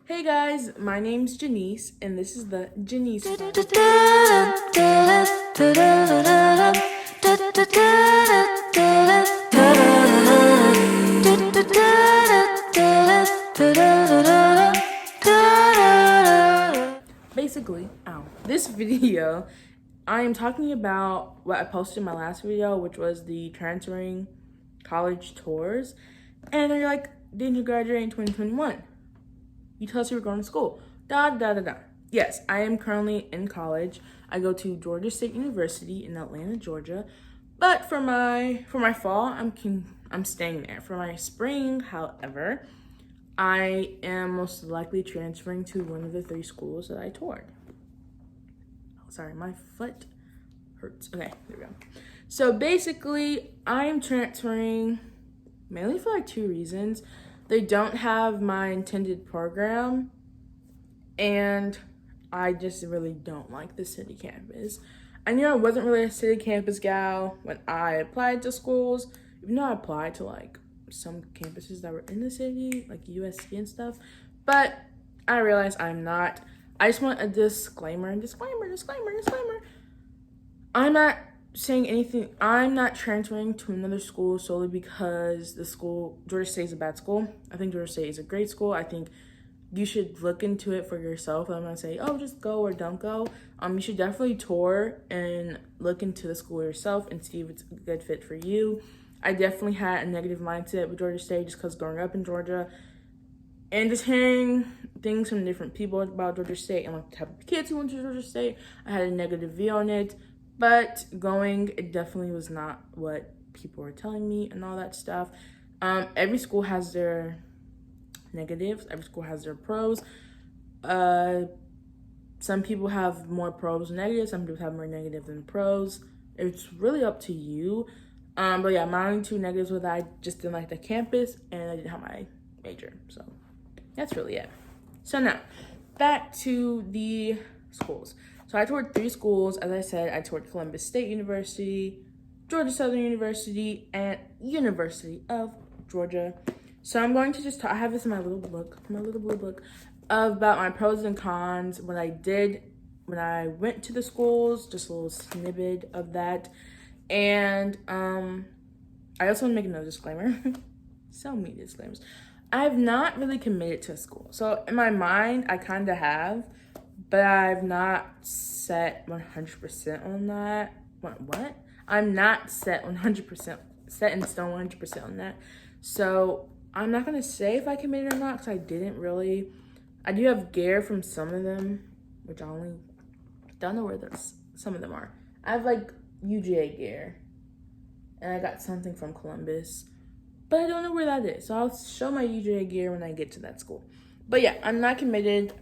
Hey guys, my name's Janice, and this is the Janice Fun. Basically, this video, I am talking about what I posted in my last video, which was the transferring college tours. And you're like, didn't you graduate in 2021? You tell us you were going to school. Yes, I am currently in college. I go to Georgia State University in Atlanta, Georgia. But for my fall, I'm staying there. For my spring, however, I am most likely transferring to one of the 3 schools that I toured. Oh, sorry, my foot hurts. Okay, there we go. So basically, I am transferring mainly for like 2 reasons. They don't have my intended program, and I just really don't like the city campus. I knew I wasn't really a city campus gal when I applied to schools, even though I applied to like some campuses that were in the city, like USC and stuff, but I realized I'm not. I just want a disclaimer. I'm not saying anything. I'm not transferring to another school solely because the school, Georgia State, is a bad school. I think Georgia State is a great school. I think you should look into it for yourself. I'm not saying, oh, just go or don't go. You should definitely tour and look into the school yourself and see if it's a good fit for you. I definitely had a negative mindset with Georgia State just because growing up in Georgia and just hearing things from different people about Georgia State and like the type of kids who went to Georgia State, I had a negative view on it. But going, it definitely was not what people were telling me and all that stuff. Every school has their negatives. Every school has their pros. Some people have more pros than negatives. Some people have more negative than pros. It's really up to you. But yeah, my only 2 negatives was that I just didn't like the campus and I didn't have my major. So that's really it. So now, back to the schools. So I toured 3 schools. As I said, I toured Columbus State University, Georgia Southern University, and University of Georgia. So I'm going to just talk, I have this in my little blue book, about my pros and cons, what I did when I went to the schools, just a little snippet of that. And I also want to make another disclaimer. So many disclaimers. I have not really committed to a school. So in my mind, I kind of have, but I've not set 100% on that. What? I'm not set 100%, set in stone 100% on that. So I'm not going to say if I committed or not because I didn't really. I do have gear from some of them, which I only don't know where some of them are. I have like UGA gear, and I got something from Columbus, but I don't know where that is. So I'll show my UGA gear when I get to that school. But yeah, I'm not committed.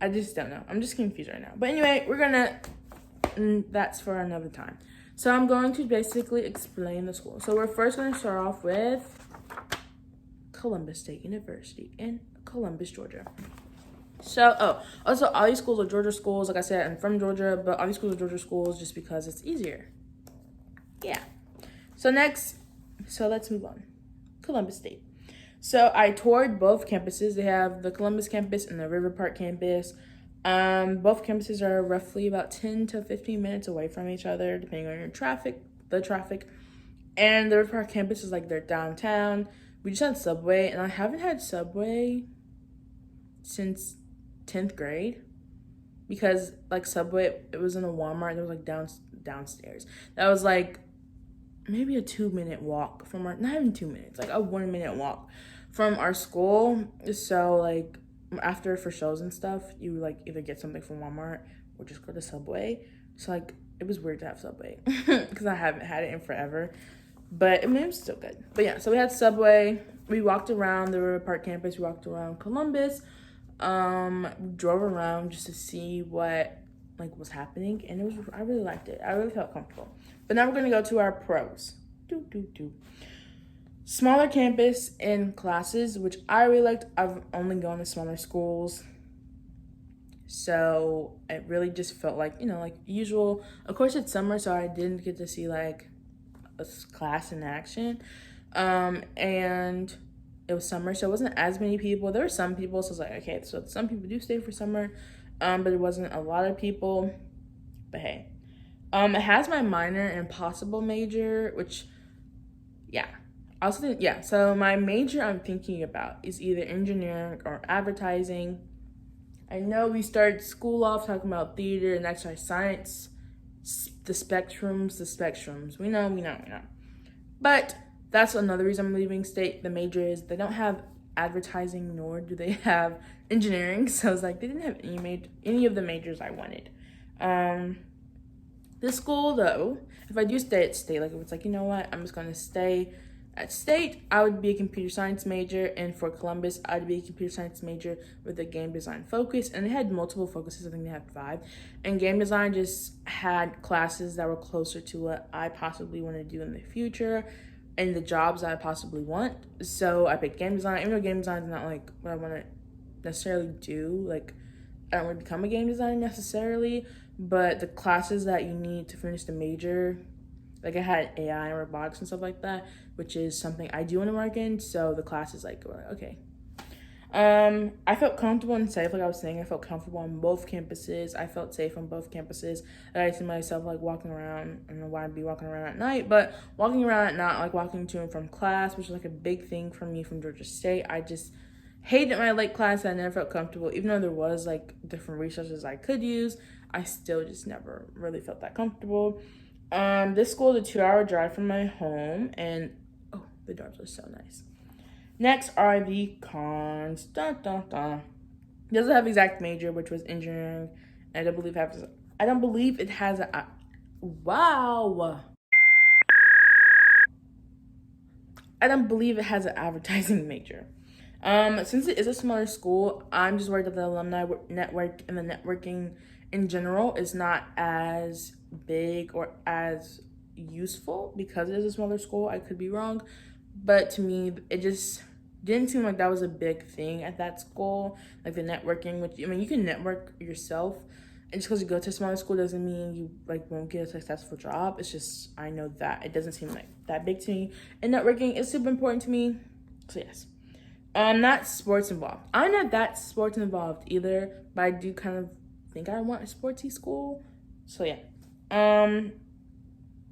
I just don't know. I'm just confused right now. But anyway, that's for another time. So I'm going to basically explain the school. So we're first going to start off with Columbus State University in Columbus, Georgia. So, also all these schools are Georgia schools. Like I said, I'm from Georgia, but all these schools are Georgia schools just because it's easier. Yeah. So let's move on. Columbus State. So I toured both campuses. They have the Columbus campus and the River Park campus. Both campuses are roughly about 10 to 15 minutes away from each other, depending on the traffic. And the River Park campus is like their downtown. We just had Subway, and I haven't had Subway since 10th grade because like Subway, it was in a Walmart. It was like downstairs. That was like maybe a 2-minute walk from not even 2 minutes, like a 1-minute walk from our school. So like after for shows and stuff, you like either get something from Walmart or just go to Subway. So like it was weird to have Subway because I haven't had it in forever, but I mean, it was still good. But yeah, so we had Subway. We walked around the River Park campus. We walked around Columbus. Drove around just to see what like was happening, and I really liked it. I really felt comfortable. But now we're gonna go to our pros. Smaller campus and classes, which I really liked. I've only gone to smaller schools, so it really just felt like, like usual. Of course, it's summer, so I didn't get to see like a class in action. And it was summer, so it wasn't as many people. There were some people, so I was like, okay, so some people do stay for summer, but it wasn't a lot of people. But hey, it has my minor and possible major, which, yeah. I also think, yeah, so my major I'm thinking about is either engineering or advertising. I know we started school off talking about theater and exercise science, the spectrums. We know. But that's another reason I'm leaving state. The major is they don't have advertising, nor do they have engineering. So I was like, they didn't have any of the majors I wanted. This school though, if I do stay at state, like if it's like, you know what, I'm just gonna stay at state, I would be a computer science major, and for Columbus, I'd be a computer science major with a game design focus. And they had multiple focuses, I think they had 5. And game design just had classes that were closer to what I possibly want to do in the future and the jobs that I possibly want. So I picked game design, even though game design is not like what I want to necessarily do. Like, I don't want to become a game designer necessarily, but the classes that you need to finish the major, like I had AI and robotics and stuff like that, which is something I do want to work in. So the classes like, okay. I felt comfortable and safe, like I was saying. I felt comfortable on both campuses. I felt safe on both campuses. I see myself like walking around. I don't know why I'd be walking around at night, but walking around at night, like walking to and from class, which is like a big thing for me from Georgia State. I just hated my late class. I never felt comfortable, even though there was like different resources I could use. I still just never really felt that comfortable. This school is a 2-hour drive from my home, and oh, the dorms are so nice. Next are the cons. Dun, dun, dun. It doesn't have exact major, which was engineering. And I don't believe it has a wow. I don't believe it has an advertising major. Since it is a smaller school, I'm just worried that the alumni network and the networking in general is not as big or as useful because it is a smaller school. I could be wrong, but to me, it just didn't seem like that was a big thing at that school, like the networking. Which, I mean, you can network yourself, and just because you go to a smaller school doesn't mean you like won't get a successful job. It's just, I know that it doesn't seem like that big to me, and networking is super important to me. So yes. Not sports involved. I'm not that sports involved either, but I do kind of think I want a sportsy school. So yeah.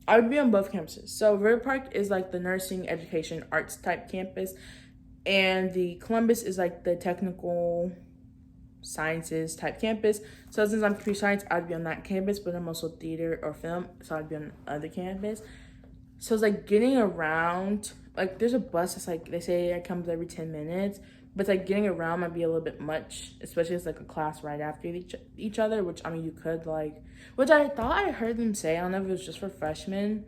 I would be on both campuses. So River Park is like the nursing, education, arts type campus, and the Columbus is like the technical sciences type campus. So since I'm computer science, I'd be on that campus, but I'm also theater or film, so I'd be on the other campus. So it's like getting around, like there's a bus that's like, they say it comes every 10 minutes, but it's like getting around might be a little bit much, especially if it's like a class right after each other, which I mean, you could like, which I thought I heard them say, I don't know if it was just for freshmen,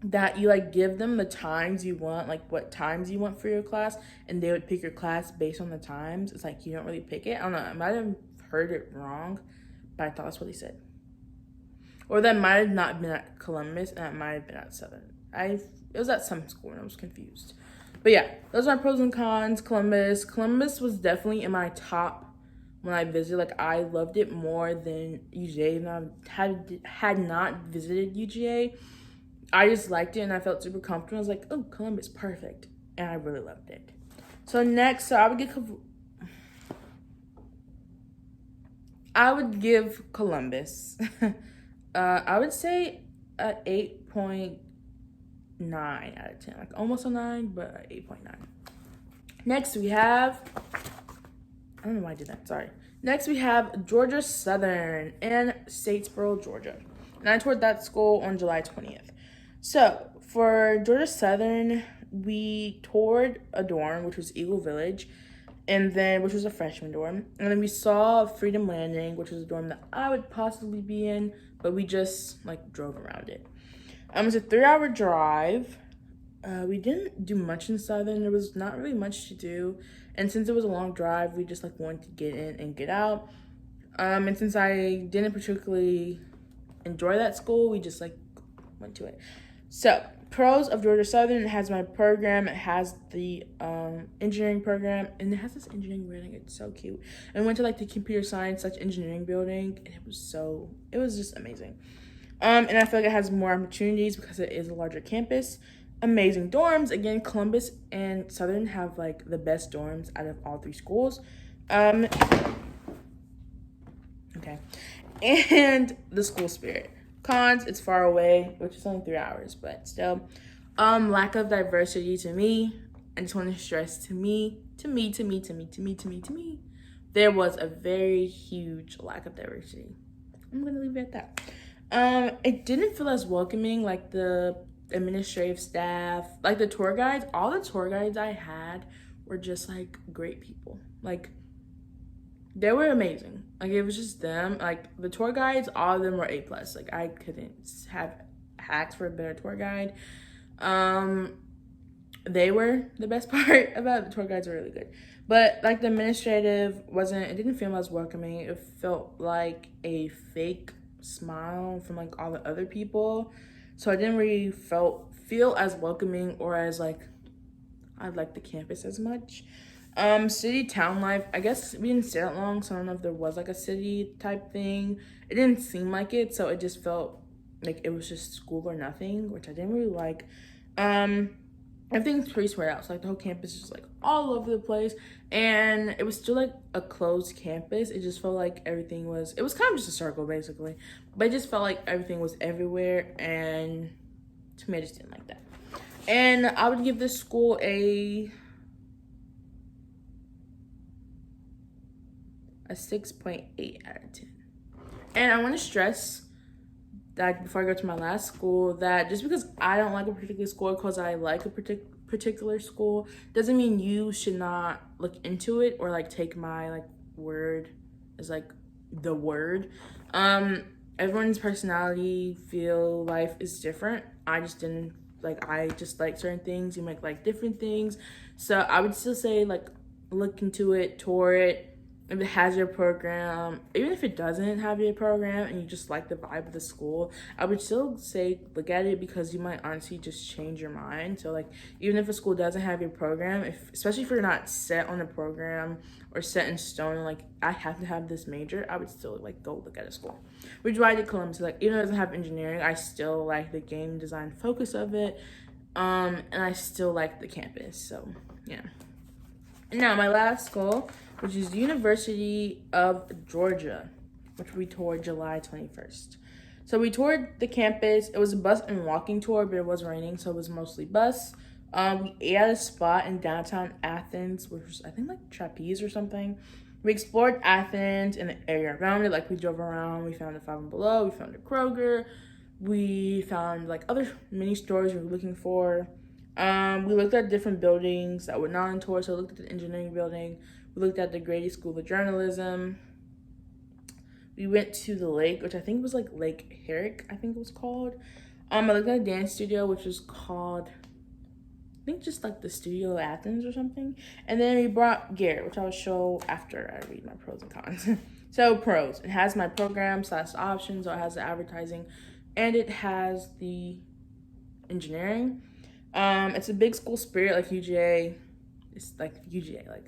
that you like give them the times you want, like what times you want for your class, and they would pick your class based on the times. It's like you don't really pick it. I don't know, I might have heard it wrong, but I thought that's what he said. Or that might have not been at Columbus, and that might have been at Southern. It was at some school, and I was confused. But yeah, those are my pros and cons. Columbus was definitely in my top when I visited. Like, I loved it more than UGA. And I had not visited UGA. I just liked it, and I felt super comfortable. I was like, oh, Columbus, perfect. And I really loved it. So next, I would give Columbus, I would say a 8.9 out of 10. Like almost a 9, but 8.9. Next, we have, I don't know why I did that, sorry. Next, we have Georgia Southern in Statesboro, Georgia. And I toured that school on July 20th. So for Georgia Southern, we toured a dorm, which was Eagle Village, and then which was a freshman dorm. And then we saw Freedom Landing, which was a dorm that I would possibly be in, but we just like drove around it. It was a 3-hour drive. We didn't do much in Southern. There was not really much to do. And since it was a long drive, we just like wanted to get in and get out. And since I didn't particularly enjoy that school, we just like went to it. So pros of Georgia Southern: it has my program, it has the engineering program, and it has this engineering building. It's so cute. And we went to like the computer science engineering building, and it was just amazing. And I feel like it has more opportunities because it is a larger campus. amazing dorms. Again, Columbus and Southern have like the best dorms out of all 3 schools. Okay. And the school spirit. Cons, it's far away, which is only 3 hours, but still. Lack of diversity to me. I just want to stress to me. There was a very huge lack of diversity. I'm gonna leave it at that. It didn't feel as welcoming, like the administrative staff, like the tour guides. All the tour guides I had were just like great people. Like they were amazing. Like it was just them. Like the tour guides, all of them were A+. Like I couldn't have hacks for a better tour guide. They were the best part about it. The tour guides were really good. But like the administrative it didn't feel as welcoming. It felt like a fake smile from like all the other people. So I didn't really feel as welcoming or as like I like the campus as much. City town life, I guess we didn't stay that long, so I don't know if there was like a city type thing. It didn't seem like it, so it just felt like it was just school or nothing, which I didn't really like. Everything's pretty spread out, so like the whole campus is just like all over the place, and it was still like a closed campus. It just felt like it was kind of just a circle basically, but it just felt like everything was everywhere, and to me I just didn't like that. And I would give this school a 6.8 out of 10. And I want to stress that before I go to my last school, that just because I don't like a particular school because I like a particular school doesn't mean you should not look into it or like take my like word as like the word. Everyone's personality, life is different. I just like certain things. You might like different things. So I would still say like look into it, tour it. If it has your program, even if it doesn't have your program and you just like the vibe of the school, I would still say look at it because you might honestly just change your mind. So like even if a school doesn't have your program, especially if you're not set on a program or set in stone, like I have to have this major, I would still like go look at a school. Which is why I did Columbus. Like even though it doesn't have engineering, I still like the game design focus of it, and I still like the campus. So yeah. Now my last school, which is the University of Georgia, which we toured July 21st. So we toured the campus. It was a bus and walking tour, but it was raining, so it was mostly bus. We ate at a spot in downtown Athens, which was, I think, like Trapeze or something. We explored Athens and the area around it. Like, we drove around. We found a Five and Below. We found a Kroger. We found, like, other mini stores we were looking for. We looked at different buildings that were not on tour. So we looked at the engineering building. We looked at the Grady School of Journalism. We went to the lake, which I think was like Lake Herrick, I think it was called. I looked at a dance studio, which was called, I think just like the Studio Athens or something. And then we brought gear, which I'll show after I read my pros and cons. So pros, it has my program / options, so it has the advertising, and it has the engineering. It's a big school spirit, like UGA. It's like UGA, like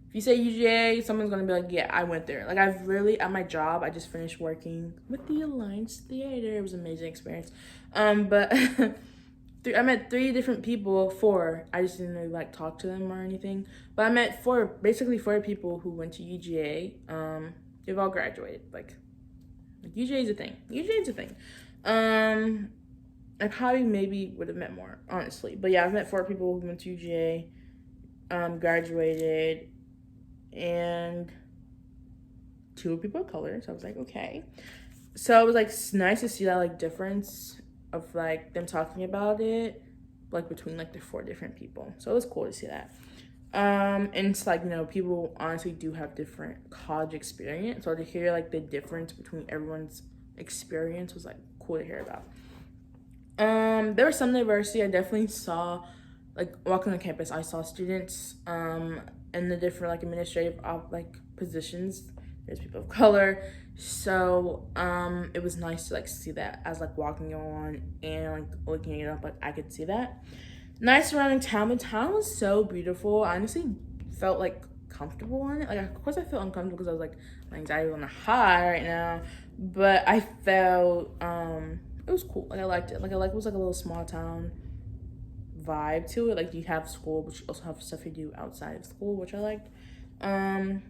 if you say UGA, someone's gonna be like, yeah, I went there. Like I've really, at my job, I just finished working with the Alliance Theater. It was an amazing experience. But I met 3 different people, 4. I just didn't really like talk to them or anything. But I met 4 people who went to UGA. They've all graduated. Like UGA is a thing. UGA is a thing. I probably maybe would have met more, honestly. But yeah, I've met 4 people who went to UGA, graduated, and 2 people of color. So I was like, okay. So it was like nice to see that like difference of like them talking about it, like between like the 4 different people. So it was cool to see that. And it's like, you know, people honestly do have different college experience. So to hear like the difference between everyone's experience was like cool to hear about. There was some diversity. I definitely saw, like walking on campus, I saw students in the different like administrative like positions. There's people of color, so it was nice to like see that as like walking on and like looking it up. Like I could see that. Nice surrounding town. The town was so beautiful. I honestly felt like comfortable on it. Like of course I felt uncomfortable because I was like my anxiety was on a high right now, but I felt it was cool. Like I liked it. Like it was like a little small town. vibe to it. Like you have school, but you also have stuff you do outside of school, which I liked. I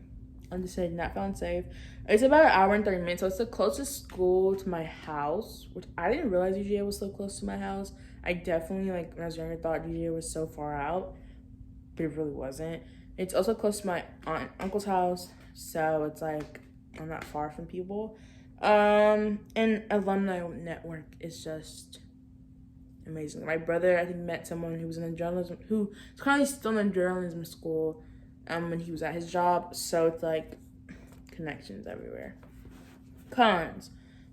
decided not found safe. It's about an hour and 30 minutes, so it's the closest school to my house, which I didn't realize UGA was so close to my house. I definitely, like, when I was younger, thought UGA was so far out, but it really wasn't. It's also close to my aunt and uncle's house, so it's like I'm not far from people. And alumni network is just amazing. My brother, I think, met someone who was in journalism, who is currently still in journalism school, when he was at his job. So it's like connections everywhere. Cons.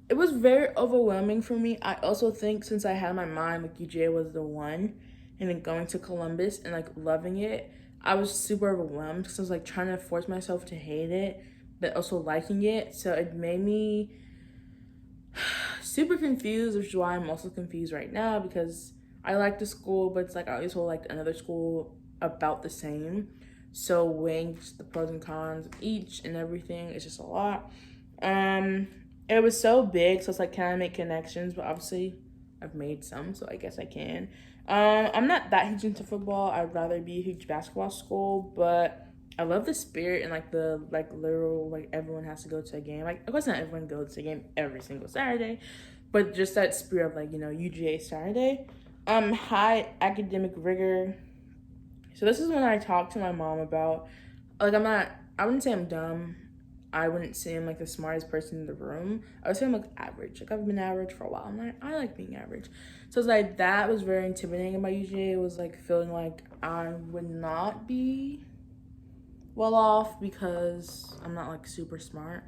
It was very overwhelming for me. I also think since I had in my mind like UGA was the one, and then going to Columbus and like loving it, I was super overwhelmed because I was like trying to force myself to hate it, but also liking it. So it made me super confused, which is why I'm also confused right now, because I like the school, but it's like I also liked another school about the same. So weighing just the pros and cons of each and everything, it's just a lot. It was so big, so it's like, can I make connections? But obviously I've made some, so I guess I can. I'm not that huge into football. I'd rather be a huge basketball school, but I love the spirit and like the literal, like everyone has to go to a game. Like, of course not everyone goes to a game every single Saturday, but just that spirit of like, UGA Saturday. High academic rigor. So this is when I talked to my mom about, like, I wouldn't say I'm dumb. I wouldn't say I'm like the smartest person in the room. I would say I'm like average. Like, I've been average for a while. I like being average. So it's like, that was very intimidating about UGA. It was like feeling like I would not be well off because I'm not like super smart.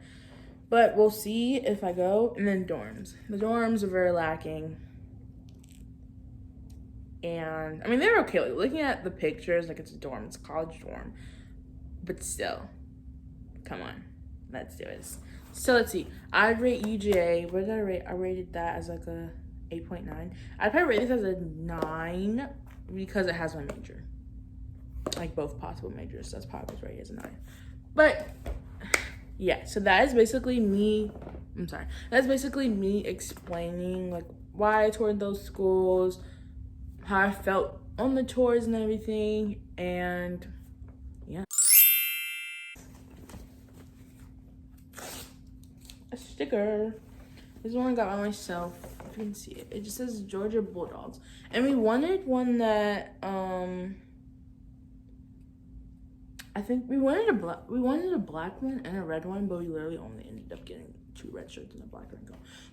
But we'll see if I go. And then dorms. The dorms are very lacking. And I mean, they're okay. Like, looking at the pictures, like it's a dorm, it's a college dorm. But still, come on, let's do this. So let's see. I'd rate UGA. What did I rate? I rated that as like a 8.9. I'd probably rate this as a 9 because it has my major. Like both possible majors. That's probably rated as a 9. But yeah, so that is basically me. That's basically me explaining like why I toured those schools, how I felt on the tours and everything, and yeah. A sticker. This one I got by myself. If you can see it, it just says Georgia Bulldogs, and we wanted one that I think we wanted a black one and a red one, but we literally only ended up getting 2 red shirts and a black one.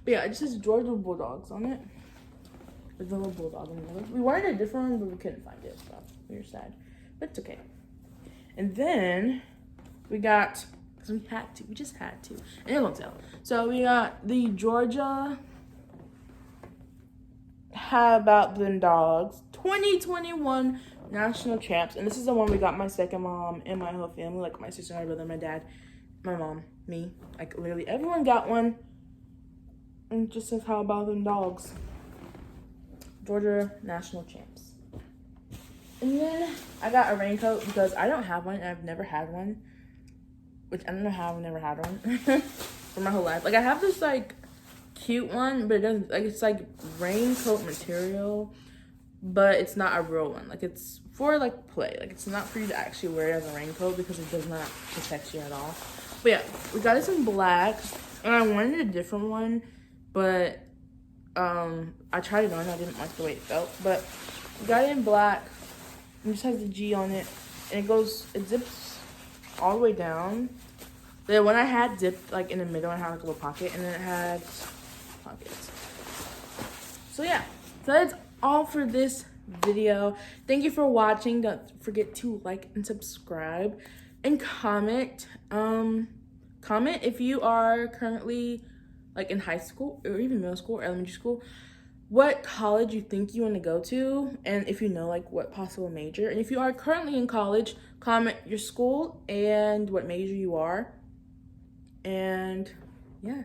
But yeah, it just says Georgia Bulldogs on it. With the little bulldog in the middle. We wanted a different one, but we couldn't find it, so we were sad. But it's okay. And then we got, because we just had to. And it won't tell. So we got the Georgia How About Them Dogs 2021 National Champs. And this is the one we got my second mom and my whole family. Like my sister, my brother, my dad, my mom, me. Like literally everyone got one. And it just says How About Them Dogs. Georgia National Champs. And then I got a raincoat because I don't have one and I've never had one. Which I don't know how I've never had one for my whole life. Like I have this like cute one, but it doesn't, like it's like raincoat material, but it's not a real one. Like it's for like play. Like it's not for you to actually wear it as a raincoat because it does not protect you at all. But yeah, we got this in black and I wanted a different one, but I tried it on. I didn't like the way it felt, but we got it in black. It just has the G on it, and it zips all the way down. The one I had zipped like in the middle and had like a little pocket, and then it had pockets. So yeah, so that's all for this video. Thank you for watching. Don't forget to like and subscribe and comment. Comment if you are currently like in high school or even middle school or elementary school, what college you think you want to go to, and if you know like what possible major. And if you are currently in college, comment your school and what major you are. And yeah.